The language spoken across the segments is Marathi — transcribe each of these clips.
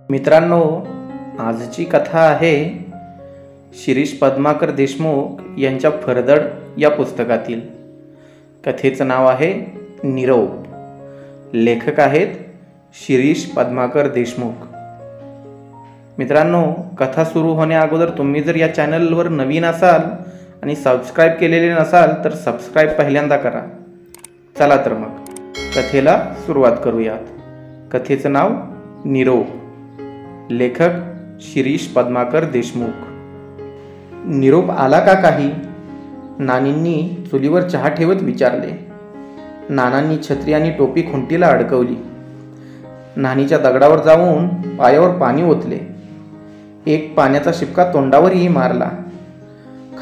मित्रांनो, आजची कथा आहे शिरीष पद्माकर देशमुख यांच्या फरदड या पुस्तकातील. कथेचं नाव आहे निरोप. लेखक आहेत शिरीष पद्माकर देशमुख. मित्रांनो, कथा सुरू होण्या अगोदर तुम्ही जर या चॅनलवर नवीन असाल आणि सबस्क्राईब केलेले नसाल तर सबस्क्राईब पहिल्यांदा करा. चला तर मग कथेला सुरुवात करूयात. कथेचं नाव निरोप. लेखक शिरीष पद्माकर देशमुख. निरोप आला का काही? नानींनी चुलीवर चहा ठेवत विचारले. नानांनी छत्री आणि टोपी खुंटीला अडकवली. नानीच्या दगडावर जाऊन पायावर पाणी ओतले. एक पाण्याचा शिपका तोंडावरही मारला.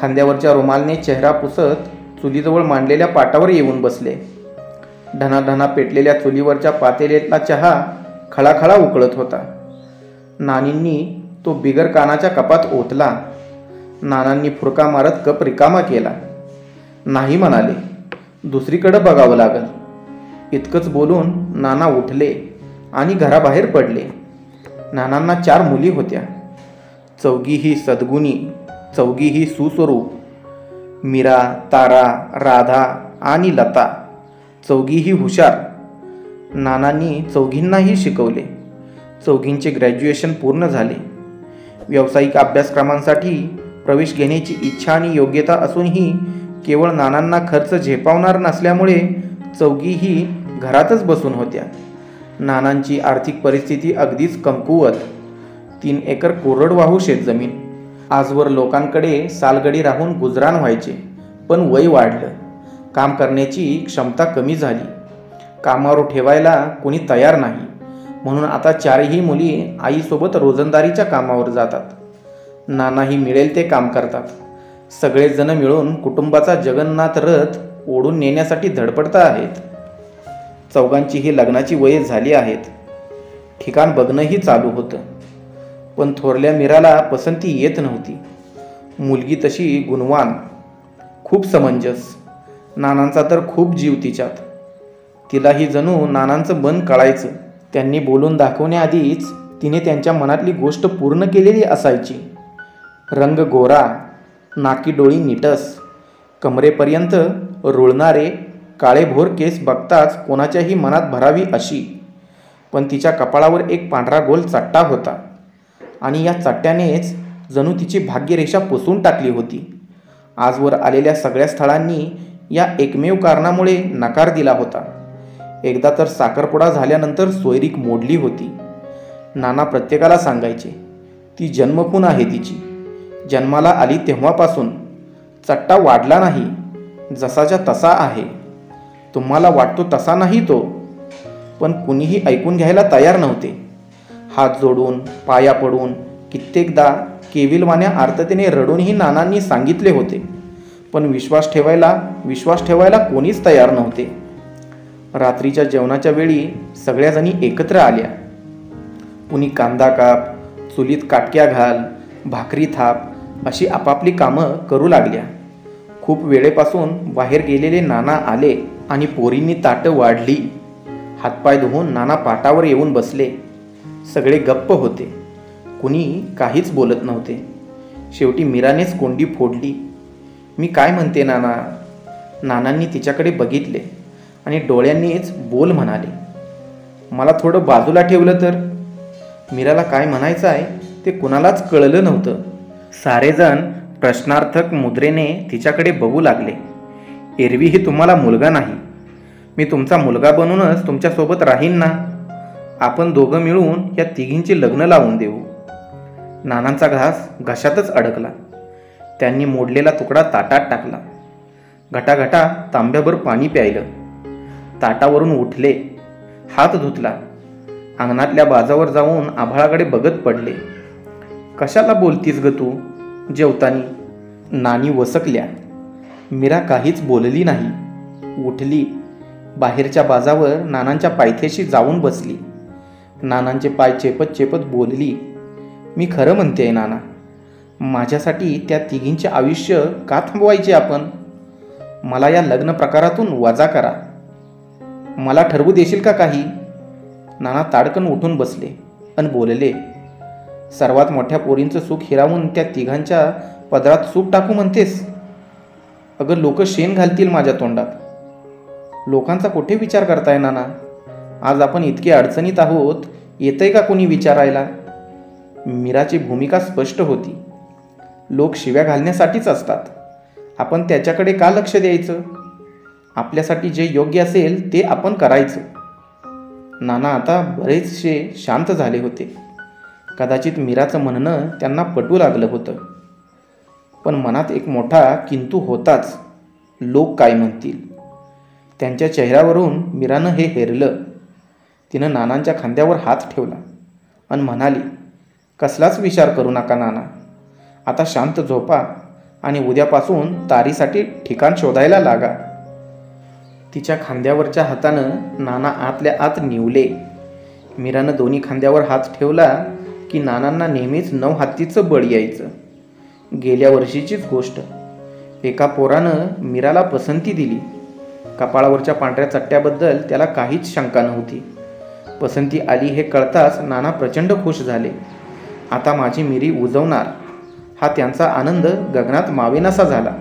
खांद्यावरच्या रुमालने चेहरा पुसत चुलीजवळ मांडलेल्या पाटावर येऊन बसले. ढणाढणा पेटलेल्या चुलीवरच्या पातेल्यातला चहा खळाखळा उकळत होता. नानींनी तो बिगर कानाच्या कपात ओतला. नानांनी फुरका मारत कप रिकामा केला. नाही म्हणाले, दुसरीकडे बघावं लागल. इतकंच बोलून नाना उठले आणि घराबाहेर पडले. नानांना 4 मुली होत्या. चौघीही सद्गुणी, चौघीही सुस्वरूप. मीरा, तारा, राधा आणि लता. चौघीही हुशार. नानांनी चौघींनाही शिकवले. चौघींचे ग्रॅज्युएशन पूर्ण झाले. व्यावसायिक अभ्यासक्रमांसाठी प्रवेश घेण्याची इच्छा आणि योग्यता असूनही केवळ नानांना खर्च झेपावणार नसल्यामुळे चौघीही घरातच बसून होत्या. नानांची आर्थिक परिस्थिती अगदीच कमकुवत. 3 एकर कोरडवाहू शेतजमीन. आजवर लोकांकडे सालगडी राहून गुजराण व्हायचे. पण वय वाढलं. काम करण्याची क्षमता कमी झाली. कामावर ठेवायला कोणी तयार नाही. म्हणून आता 4ही मुली आईसोबत रोजंदारीच्या कामावर जातात. नानाही मिळेल ते काम करतात. सगळेजण मिळून कुटुंबाचा जगन्नाथ रथ ओढून नेण्यासाठी धडपडत आहेत. चौघांचीही लग्नाची वये झाली आहेत. ठिकाण बघणंही चालू होतं. पण थोरल्या मीराला पसंती येत नव्हती. मुलगी तशी गुणवान, खूप समंजस. नानांचा तर खूप जीव तिच्यात. तिलाही जणू नानांचं मन कळायचं. त्यांनी बोलून दाखवण्याआधीच तिने त्यांच्या मनातली गोष्ट पूर्ण केलेली असायची. रंग गोरा, नाकी डोळी निटस, कमरेपर्यंत रुळणारे काळेभोर केस बघताच कोणाच्याही मनात भरावी अशी. पण तिच्या कपाळावर एक पांढरा गोल चट्टा होता आणि या चट्ट्यानेच जणू तिची भाग्यरेषा पुसून टाकली होती. आजवर आलेल्या सगळ्या स्थळांनी या एकमेव कारणामुळे नकार दिला होता. एकदा तर साखरपुडा झाल्यानंतर सोयरीक मोडली होती. नाना प्रत्येकाला सांगायचे, ती जन्मखून आहे तिची. जन्माला आली तेव्हापासून चट्टा वाढला नाही, जसाच्या तसा आहे. तुम्हाला वाटतो तसा नाही तो. पण कुणीही ऐकून घ्यायला तयार नव्हते. हात जोडून, पाया पडून, कित्येकदा केविलवाण्या आर्ततेने रडूनही नानांनी सांगितले होते. पण विश्वास ठेवायला कोणीच तयार नव्हते. रात्रीच्या जेवणाच्या वेळी सगळ्याजणी एकत्र आल्या. कुणी कांदा काप, चुलीत काटक्या घाल, भाकरी थाप अशी आपापली कामं करू लागल्या. खूप वेळेपासून बाहेर गेलेले नाना आले आणि पोरींनी ताटं वाढली. हातपाय धुवून नाना पाटावर येऊन बसले. सगळे गप्प होते. कुणी काहीच बोलत नव्हते. शेवटी मीरानेच कोंडी फोडली. मी काय म्हणते नाना? नानांनी तिच्याकडे बघितले आणि डोळ्यांनीच बोल म्हणाले. मला थोडं बाजूला ठेवलं तर? मीराला काय म्हणायचं आहे ते कुणालाच कळलं नव्हतं. सारेजण प्रश्नार्थक मुद्रेने तिच्याकडे बघू लागले. एरवीही तुम्हाला मुलगा नाही. मी तुमचा मुलगा बनूनच तुमच्यासोबत राहीन ना. आपण दोघं मिळून या तिघींची लग्न लावून देऊ. नानांचा घास घशातच अडकला. त्यांनी मोडलेला तुकडा ताटात टाकला. घटाघटा तांब्याभर पाणी प्यायलं. ताटावरून उठले. हात धुतला. अंगणातल्या बाजावर जाऊन आभाळाकडे बघत पडले. कशाला बोलतीस ग तू जेवतानी? नानी वसकल्या. मीरा काहीच बोलली नाही. उठली. बाहेरच्या बाजावर नानांच्या पायथ्याशी जाऊन बसली. नानांचे पाय चेपत चेपत बोलली. मी खरं म्हणते नाना, माझ्यासाठी त्या तिघींचे आयुष्य का थांबवायचे आपण? मला या लग्न प्रकारातून वजा करा. मला ठरवू देशील का काही? नाना ताडकन उठून बसले आणि बोलले, सर्वात मोठ्या पोरींचं सुख हिरावून त्या तिघांच्या पदरात सूप टाकू म्हणतेस? अगं, लोक शेण घालतील माझ्या तोंडात. लोकांचा कुठे विचार करताय नाना? आज आपण इतके अडचणीत आहोत, येतंय का कोणी विचारायला? मीराची भूमिका स्पष्ट होती. लोक शिव्या घालण्यासाठीच असतात. आपण त्याच्याकडे का लक्ष द्यायचं? आपल्यासाठी जे योग्य असेल ते आपण करायचं. नाना आता बरेचसे शांत झाले होते. कदाचित मीराचं म्हणणं त्यांना पटू लागलं होतं. पण मनात एक मोठा किंतु होताच. लोक काय म्हणतील? त्यांच्या चेहऱ्यावरून मीरानं हे हेरलं. तिनं नानांच्या खांद्यावर हात ठेवला आणि म्हणाली, कसलाच विचार करू नका नाना. आता शांत झोपा आणि उद्यापासून तारीसाठी ठिकाण शोधायला लागा. तिच्या खांद्यावरच्या हातानं नाना आतल्या आत निवले. मीरानं दोन्ही खांद्यावर हात ठेवला की नानांना नेहमीच 9 हत्तीचं बळ यायचं. गेल्या वर्षीचीच गोष्ट. एका पोरानं मीराला पसंती दिली. कपाळावरच्या पांढऱ्या चट्ट्याबद्दल त्याला काहीच शंका नव्हती. पसंती आली हे कळताच नाना प्रचंड खुश झाले. आता माझी मिरी उजवणार हा त्यांचा आनंद गगनात मावेनासा झाला.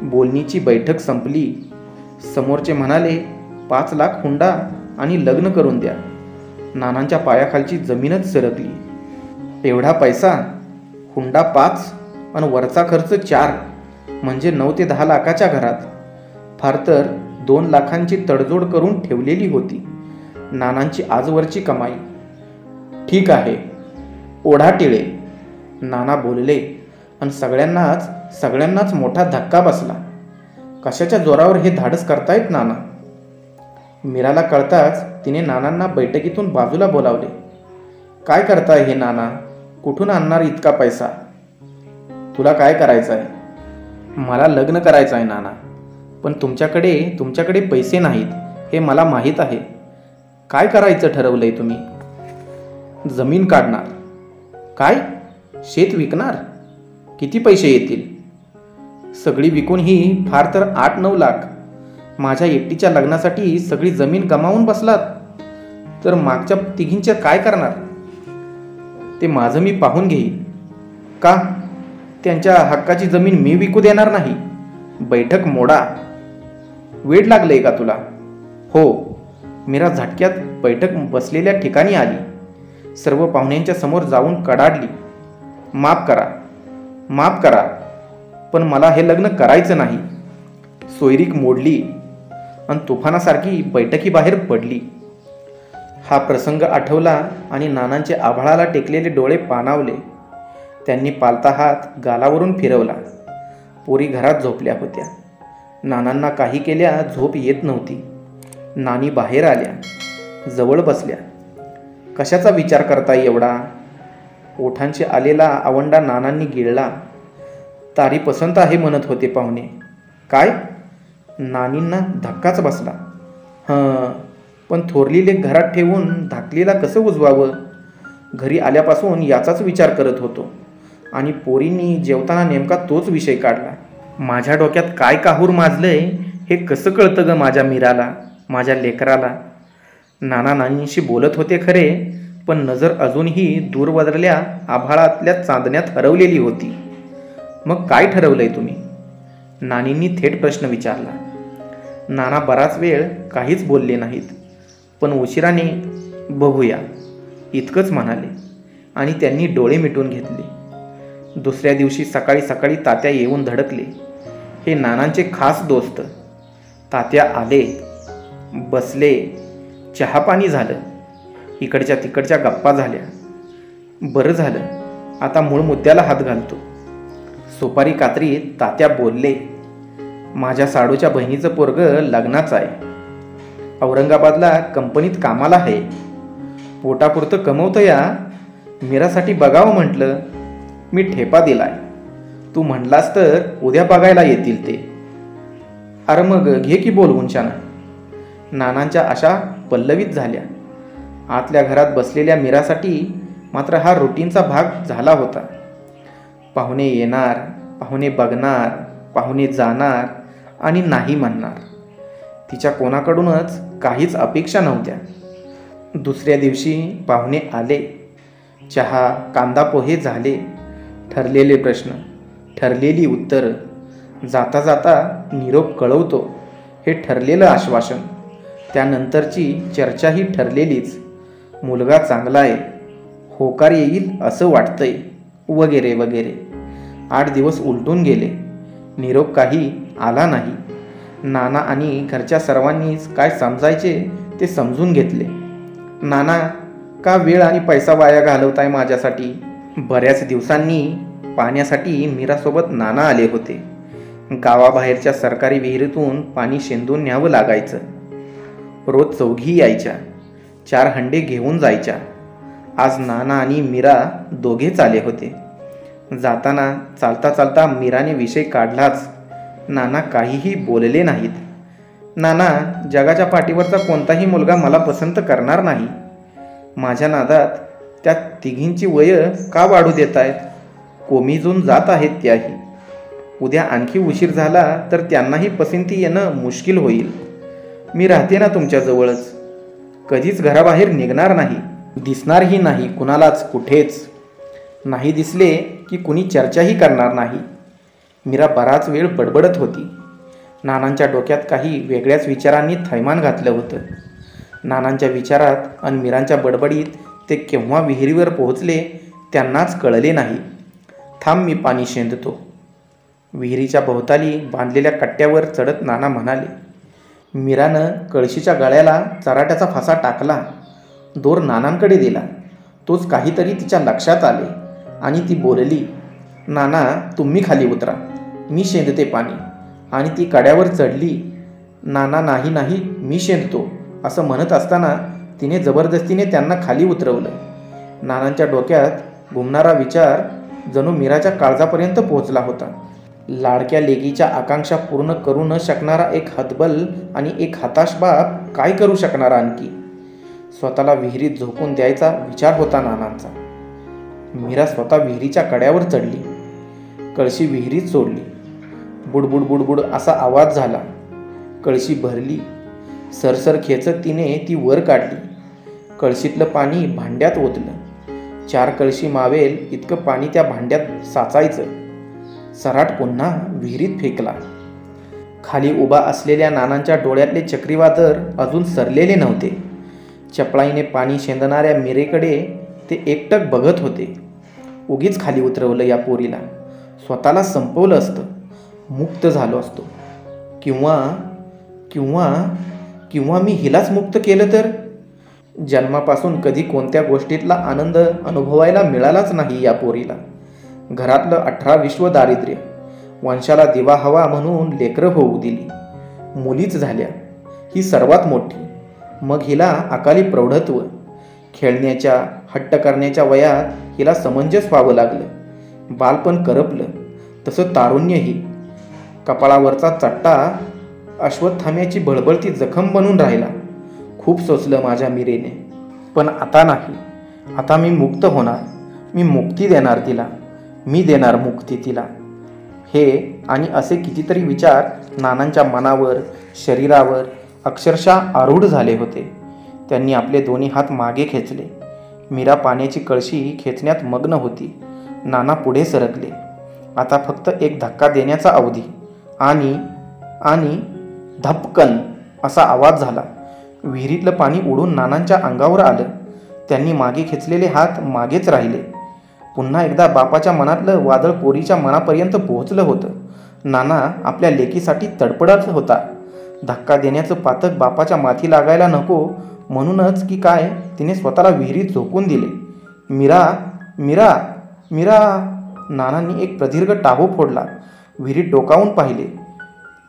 बोलणीची बैठक संपली. समोरचे म्हणाले, 5 लाख हुंडा आणि लग्न करून द्या. नानांच्या पायाखालची जमीनच सरकली. एवढा पैसा? हुंडा 5 आणि वरचा खर्च 4, म्हणजे 9 ते 10 लाखाच्या घरात. फार तर 2 लाखांची तडजोड करून ठेवलेली होती नानांची आजवरची कमाई. ठीक आहे, ओढा टिळे, नाना बोलले आणि सगळ्यांनाच मोठा धक्का बसला. कशाच्या जोरावर हे धाडस करतायत नाना? मीराला कळताच तिने नानांना बैठकीतून बाजूला बोलावले. काय करताय हे नाना? कुठून आणणार इतका पैसा? तुला काय करायचं आहे? मला लग्न करायचं आहे नाना. पण तुमच्याकडे पैसे नाहीत हे मला माहीत आहे. काय करायचं ठरवलंय तुम्ही? जमीन काढणार. काय? शेत विकणार? किती पैसे येतील? सगळी विकून ही फार तर 8-9 लाख. माझ्या एकटीच्या लग्नासाठी सगळी जमीन गमावून बसलात तर मागच्या तिघींचे काय करणार? ते माझं मी पाहून घेईन. का? त्यांच्या हक्काची जमीन मी विकू देणार नाही. बैठक मोडा. वेड लागलंय का तुला? हो. मीरा झटक्यात बैठक बसलेल्या ठिकाणी आली. सर्व पाहुण्यांच्या समोर जाऊन कडाडली, माफ करा, पण मला हे लग्न करायचं नाही. सोयरीक मोडली आणि तुफानासारखी बैठकीबाहेर पडली. हा प्रसंग आठवला आणि नानांचे आभाळाला टेकलेले डोळे पाणावले. त्यांनी पालता हात गालावरून फिरवला. पोरी घरात झोपल्या होत्या. नानांना काही केल्या झोप येत नव्हती. नानी बाहेर आल्या, जवळ बसल्या. कशाचा विचार करताय एवढा? ओठांशी आलेला आवंडा नानांनी गिळला. तारी पसंत आहे म्हणत होते पाहुणे. काय? नानींना धक्काच बसला. पण थोरली लेक घरात ठेवून धाकलीला कसं उजवावं? घरी आल्यापासून याचाच विचार करत होतो आणि पोरींनी जेवताना नेमका तोच विषय काढला. माझ्या डोक्यात काय काहूर माजलंय हे कसं कळतं ग माझ्या मीराला, माझ्या लेकराला? नाना नानींशी बोलत होते खरे, पण नजर अजूनही दूरवरल्या आभाळातल्या चांदण्यात हरवलेली होती. मग काय ठरवलंय तुम्ही? नानींनी थेट प्रश्न विचारला. नाना बराच वेळ काहीच बोलले नाहीत, पण उशिराने बघूया इतकंच म्हणाले आणि त्यांनी डोळे मिटून घेतले. दुसऱ्या दिवशी सकाळी तात्या येऊन धडकले. हे नानांचे खास दोस्त. तात्या आले, बसले, चहापाणी झालं. इकडच्या तिकडच्या गप्पा झाल्या. बरं झालं, आता मूळ मुद्द्याला हात घालतो. सुपारी कात्रीत तात्या बोलले, माझ्या साडूच्या बहिणीचं पोरग लग्नाचं आहे. औरंगाबादला कंपनीत कामाला आहे. पोटापुरतं कमवतं या. मीरासाठी बघावं म्हटलं. मी ठेपा दिलाय. तू म्हणलास तर उद्या बघायला येतील ते. अरे मग घे की बोलवून शाना. नानांच्या आशा पल्लवित झाल्या. आतल्या घरात बसलेल्या मीरासाठी मात्र हा रुटीनचा भाग झाला होता. पाहुणे येणार, पाहुणे बघणार, पाहुणे जाणार आणि नाही म्हणणार. तिच्या कोणाकडूनच काहीच अपेक्षा नव्हत्या. दुसऱ्या दिवशी पाहुणे आले. चहा, कांदा पोहे झाले. ठरलेले प्रश्न, ठरलेली उत्तरं, जाता जाता निरोप कळवतो हे ठरलेलं आश्वासन. त्यानंतरची चर्चाही ठरलेलीच. मुलगा चांगला आहे, होकार येईल असं वाटतंय, वगैरे वगैरे. 8 दिवस उलटून गेले. निरोप काही आला नाही. नाना आणि घरच्या सर्वांनीच काय समजायचे ते समजून घेतले. नाना, का वेळ आणि पैसा वाया घालवताय माझ्यासाठी? बऱ्याच दिवसांनी पाण्यासाठी मीरासोबत नाना आले होते. गावाबाहेरच्या सरकारी विहिरीतून पाणी शेंदून न्यावं लागायचं. रोज चौघी यायच्या, 4 हंडे घेऊन जायच्या. आज नाना आणि मीरा दोघेच आले होते. जाताना चालता चालता मीराने विषय काढलाच. नाना काहीही बोलले नाहीत. नाना, जगाच्या पाठीवरचा कोणताही मुलगा मला पसंत करणार नाही. माझ्या नादात त्या तिघींची वयं का वाढू देत आहेत? कोमेजून जात आहेत त्याही. उद्या आणखी उशीर झाला तर त्यांनाही पसंती येणं मुश्किल होईल. मी राहते ना तुमच्याजवळच. कधीच घराबाहेर निघणार नाही, दिसणारही नाही कुणालाच कुठेच. नाही दिसले की कुणी चर्चाही करणार नाही. मीरा बराच वेळ बडबडत होती. नानांच्या डोक्यात काही वेगळ्याच विचारांनी थैमान घातलं होतं. नानांच्या विचारात आणि मीरांच्या बडबडीत ते केव्हा विहिरीवर पोहोचले त्यांनाच कळले नाही. थांब, मी पाणी शेंदतो. विहिरीच्या भोवताली बांधलेल्या कट्ट्यावर चढत नाना म्हणाले. मीरानं कळशीच्या गळ्याला चराट्याचा फासा टाकला. दोर नानांकडे दिला. तोच काहीतरी तिच्या लक्षात आले आणि ती बोलली, नाना, तुम्ही खाली उतरा, मी शेंदते पाणी. आणि ती कड्यावर चढली. नाना, नाही नाही, मी शेंदतो असं म्हणत असताना तिने जबरदस्तीने त्यांना खाली उतरवलं. नानांच्या डोक्यात घुमणारा विचार जणू मीराच्या काळजापर्यंत पोहोचला होता. लाडक्या लेकीच्या आकांक्षा पूर्ण करू न शकणारा एक हतबल आणि एक हताश बाप काय करू शकणार आणखी? स्वतःला विहिरीत झोकून द्यायचा विचार होता नानांचा. मीरा स्वतः विहिरीच्या कड्यावर चढली. कळशी विहिरीत सोडली. बुडबुड बुडबुड असा आवाज झाला. कळशी भरली. सरसर खेचत तिने ती वर काढली. कळशीतलं पाणी भांड्यात ओतलं. 4 कळशी मावेल इतकं पाणी त्या भांड्यात साचायचं. सराट पुन्हा विहिरीत फेकला. खाली उभा असलेल्या नानांच्या डोळ्यातले चक्रीवादळ अजून सरलेले नव्हते. चपळाईने पाणी शेंदणाऱ्या मीरेकडे ते एकटक बघत होते. उगीच खाली उतरवलं या पोरीला. स्वतःला संपवलं असतं, मुक्त झालो असतो. किंवा किंवा किंवा मी हिलाच मुक्त केलं तर? जन्मापासून कधी कोणत्या गोष्टीतला आनंद अनुभवायला मिळालाच नाही या पोरीला. घरातलं 18 विश्व दारिद्र्य, वंशाला दिवा हवा म्हणून लेकरं होऊ दिली. मुलीच झाल्या, ही सर्वात मोठी. मग हिला अकाली प्रौढत्व. खेळण्याच्या, हट्ट करण्याच्या वयात हिला समंजस व्हावं लागलं. बालपण करपलं, तसं तारुण्यही. कपाळावरचा चट्टा अश्वत्थाम्याची बळबळती जखम बनून राहिला. खूप सोसलं माझ्या मीरेने. पण आता नाही. आता मी मुक्त होणार. मी मुक्ती देणार तिला. मी देणार मुक्ती तिला. हे आणि असे कितीतरी विचार नानांच्या मनावर, शरीरावर अक्षरशः आरूढ झाले होते. त्यांनी आपले दोन्ही हात मागे खेचले. मीरा पाण्याची कळशी खेचण्यात मग्न होती. नाना पुढे सरकले. आता फक्त एक धक्का देण्याचा अवधी. आणि धपकन असा आवाज झाला. विहिरीतलं पाणी उडून नानांच्या अंगावर आलं. त्यांनी मागे खेचलेले हात मागेच राहिले. पुन्हा एकदा बापाच्या मनातलं वादळ पोरीच्या मनापर्यंत पोहोचलं होतं. नाना आपल्या लेकीसाठी तडपडत होता. धक्का देण्याचं पातक बापाच्या माथी लागायला नको म्हणूनच की काय तिने स्वतःला विहिरीत झोकून दिले. मीरा, मीरा, मीरा. नानांनी एक प्रदीर्घ टाहो फोडला. विहिरीत डोकावून पाहिले.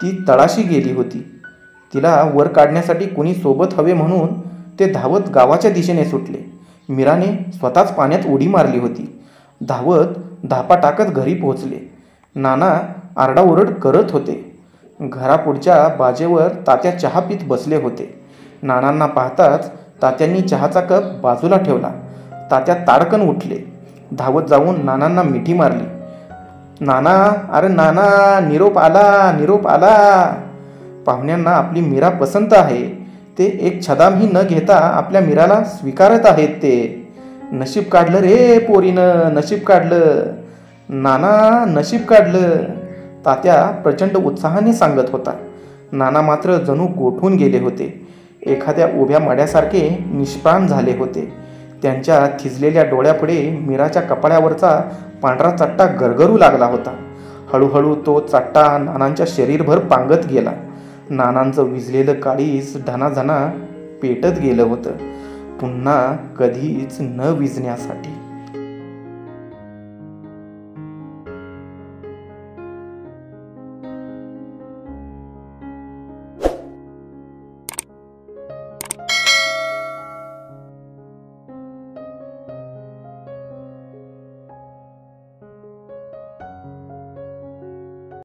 ती तळाशी गेली होती. तिला वर काढण्यासाठी कुणी सोबत हवे म्हणून ते धावत गावाच्या दिशेने सुटले. मीराने स्वतःच पाण्यात उडी मारली होती. धावत धापा टाकत घरी पोहोचले. नाना आरडाओरड करत होते. घरापुढच्या बाजेवर तात्या चहा पीत बसले होते. नानांना पाहताच तात्यांनी चहाचा कप बाजूला ठेवला. तात्या ताडकन उठले. धावत जाऊन नानांना मिठी मारली. नाना, अरे नाना, निरोप आला, निरोप आला. पाहुण्यांना आपली मीरा पसंत आहे. ते एक छदामही न घेता आपल्या मीराला स्वीकारत आहेत ते. नशीब काढलं रे पोरीनं, नशीब काढलं. नाना नशीब काढलं, तात्या प्रचंड उत्साहाने सांगत होता. नाना मात्र जणू गोठून गेले होते. एखाद्या उभ्या मड्यासारखे निष्प्राण झाले होते. त्यांच्या थिजलेल्या डोळ्यापुढे मीराच्या कपाळावरचा पांढरा चट्टा गरगरू लागला होता. हळूहळू तो चट्टा नानांच्या शरीरभर पांगत गेला. नानांचं विझलेलं काळीज ढणाझणा पेटत गेलं होतं, पुन्हा कधीच न विझण्यासाठी.